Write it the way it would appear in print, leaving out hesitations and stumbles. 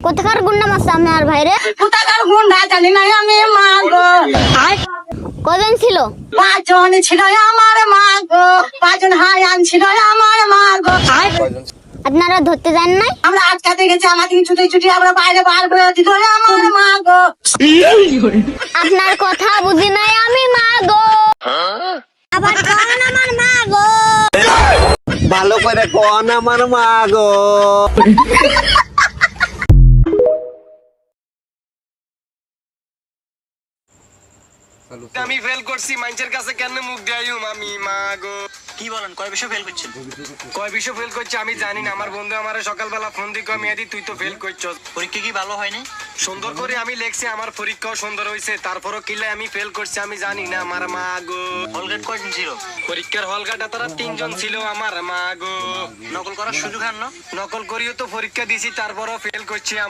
কোথাকার গুন্ডা মারছে আপনার ভাইরে? কোথাকার গুন্ডা জানি না আমি মা গো। কজন ছিল? 5 জন ছিল আমার মা গো, 5 জন হায়ান ছিল আমার মা গো। আপনারা ধরতে যান নাই? আমরা আটকাতে গেছি, আমাকে ছুটে ছুটে আমরা বাইরে বার করে দিত আমার মা গো। আপনার কথা বুঝি নাই আমি মা গো। আবার কোন আমার মা গো? ভালো করে কোন আমার মা গো। আমি ফেল করছি, মানুষের কাছে কেন মুখ দেয়াইম আমি মা গো। কি বলেন, কয় বিষয় ফেল করছেন? কয় বিষয় ফেল করছে আমি জানি না। আমার বন্ধু আমার সকালবেলা ফোন দিয়ে কয় মেয়াদি তুই তো ফেল করছস। পরীক্ষা কি ভালো হয়নি? সুন্দর করে আমি লেখছি, আমার পরীক্ষাও সুন্দর হয়েছে, তারপরও কিলে আমি ফেল করছি আমি জানি না আমার মা গো। হলগেট কয়জন ছিল? পরীক্ষার হলগাটা তারা 3 জন ছিল আমার মা গো। নকল করার সুযোগ হান না? নকল করিও তো পরীক্ষা দিছি, তারপরও ফেল করছি